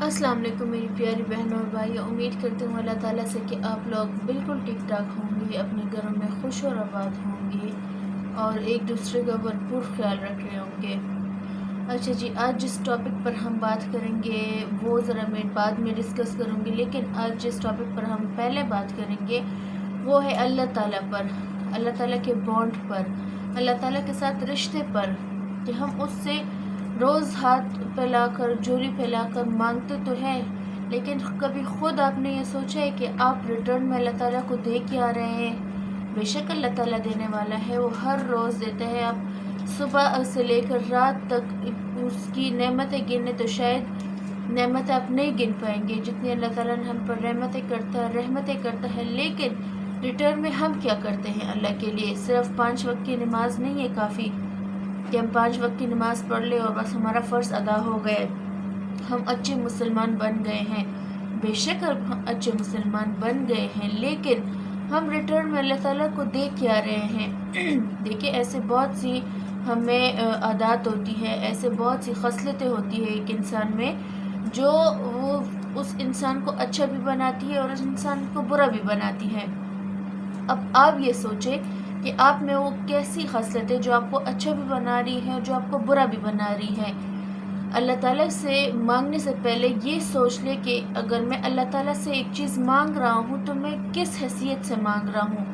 अस्सलाम वालेकुम मेरी प्यारी बहनों और भाइयों। उम्मीद करती हूँ अल्लाह ताला से कि आप लोग बिल्कुल ठीक ठाक होंगे, अपने घरों में खुश और आबाद होंगे और एक दूसरे का भरपूर ख्याल रख रहे होंगे। अच्छा जी, आज जिस टॉपिक पर हम बात करेंगे वो ज़रा मैं बाद में डिस्कस करूँगी, लेकिन आज जिस टॉपिक पर हम पहले बात करेंगे वो है अल्लाह ताला पर, अल्लाह ताला के बॉन्ड पर, अल्लाह ताला के साथ रिश्ते पर, कि हम उससे रोज़ हाथ फैलाकर जोरी फैलाकर मांगते तो हैं, लेकिन कभी खुद आपने ये सोचा है कि आप रिटर्न में अल्लाह ताला को दे के आ रहे हैं। बेशक अल्लाह ताला देने वाला है, वो हर रोज़ देता है। आप सुबह से लेकर रात तक उसकी नेमतें गिने तो शायद नेमतें आप नहीं गिन पाएंगे जितनी अल्लाह ताला ने हम पर रहमतें करता है, रहमतें करता है। लेकिन रिटर्न में हम क्या करते हैं अल्लाह के लिए? सिर्फ 5 वक्त की नमाज नहीं है काफ़ी कि हम 5 वक्त की नमाज़ पढ़ ले और बस हमारा फ़र्ज़ अदा हो गए, हम अच्छे मुसलमान बन गए हैं। बेशक हम अच्छे मुसलमान बन गए हैं, लेकिन हम रिटर्न में अल्लाह ताला को दे के आ रहे हैं। देखिए, ऐसे बहुत सी हमें आदत होती है, ऐसे बहुत सी खसलतें होती है एक इंसान में जो वो उस इंसान को अच्छा भी बनाती है और उस इंसान को बुरा भी बनाती है। अब आप ये सोचें कि आप में वो कैसी खसलत है जो आपको अच्छा भी बना रही है और जो आपको बुरा भी बना रही है। अल्लाह ताला से मांगने से पहले ये सोच ले कि अगर मैं अल्लाह ताला से एक चीज़ मांग रहा हूँ तो मैं किस हैसियत से मांग रहा हूँ।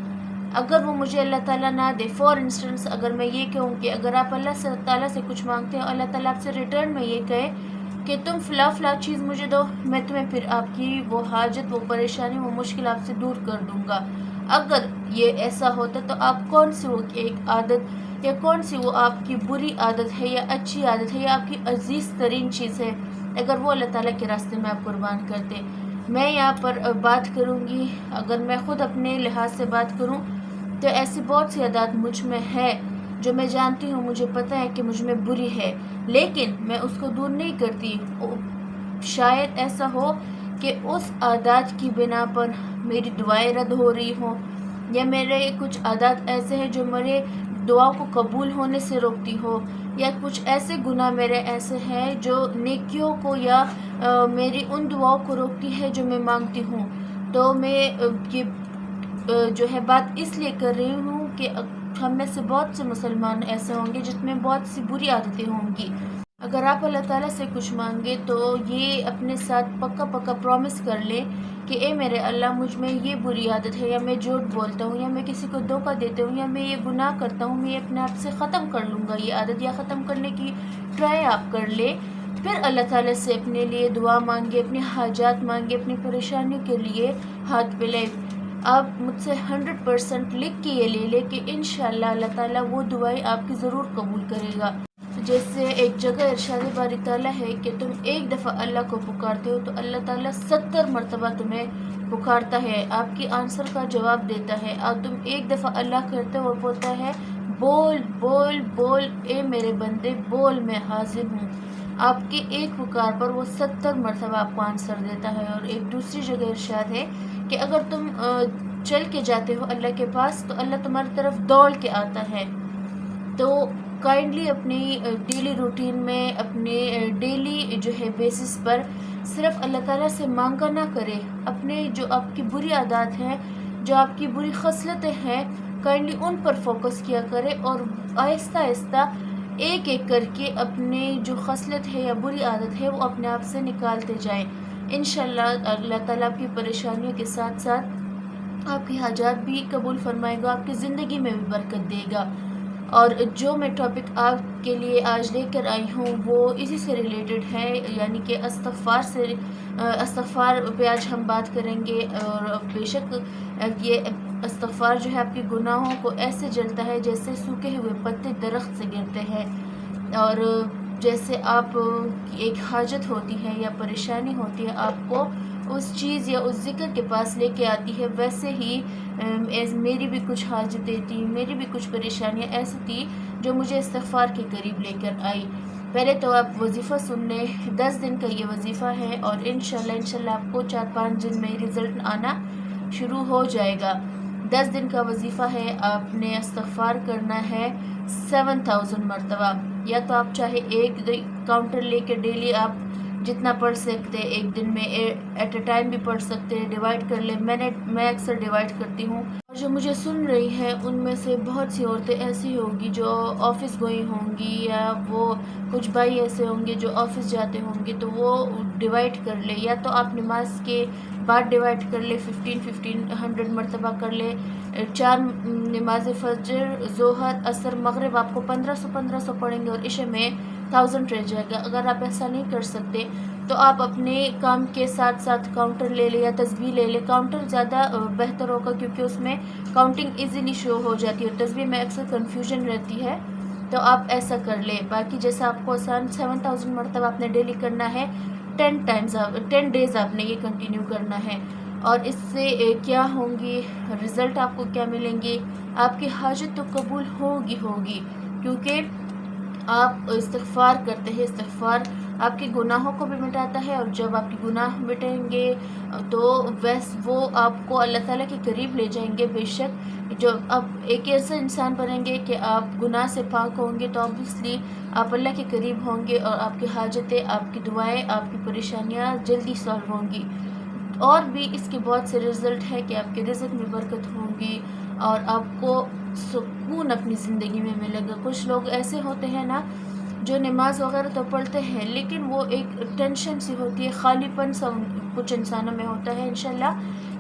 अगर वो मुझे अल्लाह ताला ना दे, फॉर इंस्टेंस अगर मैं ये कहूँ कि अगर आप अल्लाह ताला से कुछ मांगते हो, अल्लाह ताला आपसे रिटर्न में ये कहे कि तुम फ़ला चीज़ मुझे दो, मैं तुम्हें फिर आपकी वो हाजत, वो परेशानी, वो मुश्किल आपसे दूर कर दूँगा। अगर ये ऐसा होता तो आप कौन सी वो एक आदत या कौन सी वो आपकी बुरी आदत है या अच्छी आदत है या आपकी अजीज़ तरीन चीज़ है, अगर वो अल्लाह ताला के रास्ते में आप कुर्बान करते। मैं यहाँ पर बात करूँगी, अगर मैं ख़ुद अपने लिहाज से बात करूँ तो ऐसी बहुत सी आदत मुझ में है जो मैं जानती हूँ, मुझे पता है कि मुझ में बुरी है, लेकिन मैं उसको दूर नहीं करती। शायद ऐसा हो कि उस आदत की बिना पर मेरी दुआएं रद्द हो रही हों, या मेरे कुछ आदत ऐसे हैं जो मेरे दुआओं को कबूल होने से रोकती हो, या कुछ ऐसे गुनाह मेरे ऐसे हैं जो नेकियों को या मेरी उन दुआओं को रोकती है जो मैं मांगती हूँ। तो मैं ये जो है बात इसलिए कर रही हूँ कि हम में से बहुत से मुसलमान ऐसे होंगे जिसमें बहुत सी बुरी आदतें होंगी। अगर आप अल्लाह ताला से कुछ मांगे तो ये अपने साथ पक्का पक्का प्रॉमिस कर ले कि ए मेरे अल्लाह, मुझ में ये बुरी आदत है, या मैं झूठ बोलता हूँ, या मैं किसी को धोखा देता हूँ, या मैं ये गुनाह करता हूँ, मैं ये अपने आप से ख़त्म कर लूँगा ये आदत, या ख़त्म करने की ट्राई आप कर ले। फिर अल्लाह ताला से अपने लिए दुआ मांगे, अपनी हाजात मांगे, अपनी परेशानियों के लिए हाथ मिलाए। आप मुझसे 100% लिख के ये ले ले कि इंशाअल्लाह अल्लाह ताला वो दुआएं आपकी ज़रूर कबूल करेगा। जैसे एक जगह इरशाद बारी ताला है कि तुम एक दफ़ा अल्लाह को पुकारते हो तो अल्लाह ताला 70 मरतबा तुम्हें पुकारता है, आपकी आंसर का जवाब देता है। और तुम एक दफ़ा अल्लाह करते हो बोलता है बोल बोल बोल ए मेरे बंदे बोल, मैं हाजिर हूँ। आपके एक पुकार पर वो 70 मरतबा आपको आंसर देता है। और एक दूसरी जगह इरशाद है कि अगर तुम चल के जाते हो अल्लाह के पास तो अल्लाह तुम्हारी तरफ दौड़ के आता है। तो काइंडली अपनी डेली रूटीन में, अपने डेली जो है बेसिस पर सिर्फ अल्लाह ताला से मांगा ना करें। अपने जो आपकी बुरी आदत हैं, जो आपकी बुरी खसलतें हैं, काइंडली उन पर फोकस किया करें और आहिस्ता आहिस्ता एक एक करके अपने जो खसलत है या बुरी आदत है वो अपने आप से निकालते जाएं। इंशाल्लाह अल्लाह ताला आपकी परेशानियों के साथ साथ आपकी हाजात भी कबूल फरमाएगा, आपकी ज़िंदगी में भी बरकत देगा। और जो मैं टॉपिक आपके लिए आज लेकर आई हूँ वो इसी से रिलेटेड है, यानी कि इस्तग़फ़ार से। इस्तग़फ़ार पे आज हम बात करेंगे। और बेशक ये इस्तग़फ़ार जो है आपके गुनाहों को ऐसे जलता है जैसे सूखे हुए पत्ते दरख्त से गिरते हैं। और जैसे आप एक हाजत होती है या परेशानी होती है, आपको उस चीज़ या उस ज़िक्र के पास लेके आती है, वैसे ही मेरी भी कुछ हाजतें थी, मेरी भी कुछ परेशानियाँ ऐसी थी जो मुझे इस्तग़फ़ार के करीब लेकर आई। पहले तो आप वजीफ़ा सुन लें, 10 दिन का ये वजीफ़ा है और इंशाल्लाह आपको 4-5 दिन में रिज़ल्ट आना शुरू हो जाएगा। 10 दिन का वजीफ़ा है, आपने इस्तग़फ़ार करना है 7000 मरतबा। या तो आप चाहे एक काउंटर लेके डेली आप جتنا پڑھ سکتے ایک دن میں ایٹ اے ٹائم بھی پڑھ سکتے ہیں، ڈیوائڈ کر لیں۔ میں اکثر ڈیوائڈ کرتی ہوں۔ اور جو مجھے سن رہی ہے ان میں سے بہت سی عورتیں ایسی ہوگی جو آفس گوئنگ ہوں گی، یا وہ کچھ بھائی ایسے ہوں گے جو آفس جاتے ہوں گے، تو وہ ڈیوائڈ کر لے، یا تو آپ نماز کے بعد ڈیوائڈ کر لے، 15 مرتبہ کر لے۔ 4 نماز فجر، ظہر، عصر، مغرب آپ کو 1500 پڑھیں گے، اور عشاء میں 1000 رہ جائے گا۔ اگر آپ ایسا نہیں کر سکتے تو آپ اپنے کام کے ساتھ ساتھ کاؤنٹر لے لے یا تسبیح لے لے۔ کاؤنٹر زیادہ بہتر ہوگا کیونکہ اس میں کاؤنٹنگ ایزیلی شو ہو جاتی ہے، اور تسبیح میں اکثر کنفیوژن رہتی ہے، تو آپ ایسا کر لیں۔ باقی جیسا آپ کو آسان 7000 مرتبہ آپ نے ڈیلی کرنا ہے، 10 ڈیز آپ نے یہ کنٹینیو کرنا ہے۔ اور اس سے کیا ہوں گی رزلٹ، آپ کو کیا ملیں گے؟ آپ کی حاجت تو قبول ہوگی کیونکہ آپ استغفار کرتے ہیں۔ استغفار آپ کے گناہوں کو بھی مٹاتا ہے، اور جب آپ کے گناہ مٹیں گے تو وہ آپ کو اللہ تعالیٰ کے قریب لے جائیں گے۔ بے شک جو آپ ایک ایسا انسان بنیں گے کہ آپ گناہ سے پاک ہوں گے، تو obviously آپ اللہ کے قریب ہوں گے، اور آپ کی حاجتیں، آپ کی دعائیں، آپ کی پریشانیاں جلدی سالو ہوں گی۔ اور بھی اس کے بہت سے رزلٹ ہے کہ آپ کے رزق میں برکت ہوگی، اور آپ کو سکون اپنی زندگی میں ملے گا۔ کچھ لوگ ایسے ہوتے ہیں نا جو نماز وغیرہ تو پڑھتے ہیں، لیکن وہ ایک ٹینشن سی ہوتی ہے، خالی پن سا کچھ انسانوں میں ہوتا ہے۔ انشاءاللہ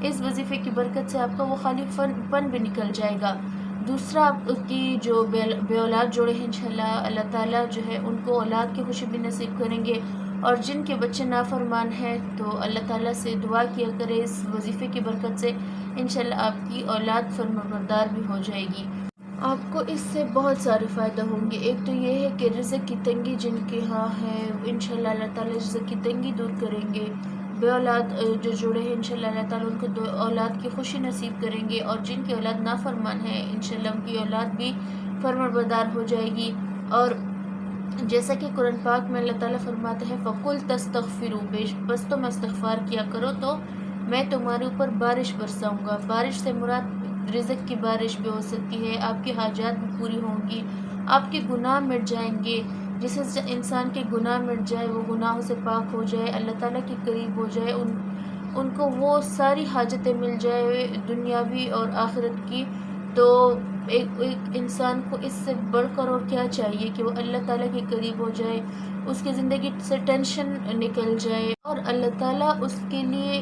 اس وظیفے کی برکت سے آپ کا وہ خالی پن بھی نکل جائے گا۔ دوسرا، آپ کی جو بے اولاد جوڑے ہیں، انشاءاللہ اللہ تعالیٰ جو ہے ان کو اولاد کی خوشی بھی نصیب کریں گے، اور جن کے بچے نافرمان ہیں تو اللہ تعالیٰ سے دعا کیا کرے اس وظیفے کی برکت سے، انشاءاللہ آپ کی اولاد فرمانبردار بھی ہو جائے گی۔ آپ کو اس سے بہت سارے فائدہ ہوں گے۔ ایک تو یہ ہے کہ رزق کی تنگی جن کے ہاں ہے، انشاءاللہ اللہ تعالیٰ رزق کی تنگی دور کریں گے۔ بے اولاد جو جڑے ہیں، انشاءاللہ اللہ تعالیٰ ان کو اولاد کی خوشی نصیب کریں گے، اور جن کی اولاد نافرمان ہے انشاءاللہ ان کی اولاد بھی فرمانبردار ہو جائے گی۔ اور جیسا کہ قرآن پاک میں اللہ تعالیٰ فرماتے ہیں فَقُلْ تَسْتَغْفِرُوا، بس تم استغفار کیا کرو تو میں تمہارے اوپر بارش برساؤں گا۔ بارش سے مراد رزق کی بارش بھی ہو سکتی ہے، آپ کی حاجات بھی پوری ہوں گی، آپ کے گناہ مٹ جائیں گے۔ جس انسان کے گناہ مٹ جائے، وہ گناہوں سے پاک ہو جائے، اللہ تعالیٰ کے قریب ہو جائے، ان کو وہ ساری حاجتیں مل جائے دنیاوی اور آخرت کی، تو ایک انسان کو اس سے بڑھ کر اور کیا چاہیے کہ وہ اللہ تعالیٰ کے قریب ہو جائے، اس کی زندگی سے ٹینشن نکل جائے، اور اللہ تعالیٰ اس کے لیے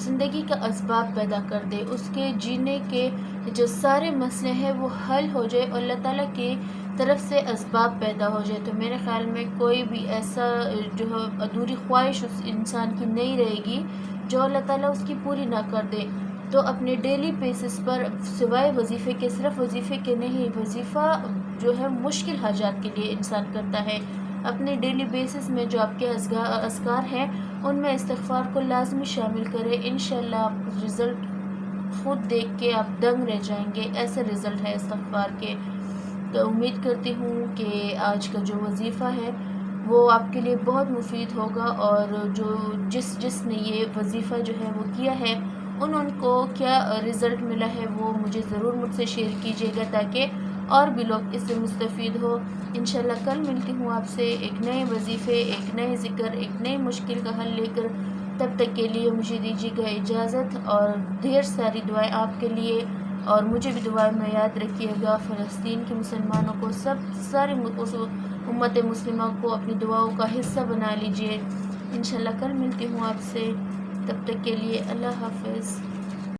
زندگی کا اسباب پیدا کر دے، اس کے جینے کے جو سارے مسئلے ہیں وہ حل ہو جائے، اور اللہ تعالیٰ کی طرف سے اسباب پیدا ہو جائے۔ تو میرے خیال میں کوئی بھی ایسا جو ادھوری خواہش اس انسان کی نہیں رہے گی جو اللہ تعالیٰ اس کی پوری نہ کر دے۔ تو اپنے ڈیلی بیسس پر سوائے وظیفے کے، صرف وظیفے کے نہیں، وظیفہ جو ہے مشکل حاجات کے لیے انسان کرتا ہے، اپنے ڈیلی بیسس میں جو آپ کے اذکار ہیں ان میں استغفار کو لازمی شامل کریں۔ انشاءاللہ آپ رزلٹ خود دیکھ کے آپ دنگ رہ جائیں گے، ایسے رزلٹ ہے استغفار کے۔ تو امید کرتی ہوں کہ آج کا جو وظیفہ ہے وہ آپ کے لیے بہت مفید ہوگا، اور جو جس نے یہ وظیفہ جو ہے وہ کیا ہے ان کو کیا رزلٹ ملا ہے وہ مجھے ضرور مجھ سے شیئر کیجیے گا، تاکہ اور بھی لوگ اس سے مستفید ہو۔ انشاءاللہ کل ملتی ہوں آپ سے ایک نئے وظیفے، ایک نئے ذکر، ایک نئے مشکل کا حل لے کر۔ تب تک کے لیے مجھے دیجیے گا اجازت، اور ڈھیر ساری دعائیں آپ کے لیے، اور مجھے بھی دعائیں میں یاد رکھیے گا۔ فلسطین کے مسلمانوں کو، سارے امت مسلمہ کو اپنی دعاؤں کا حصہ بنا لیجیے۔ انشاءاللہ کل ملتی ہوں آپ سے، تب تک کے لیے اللہ حافظ۔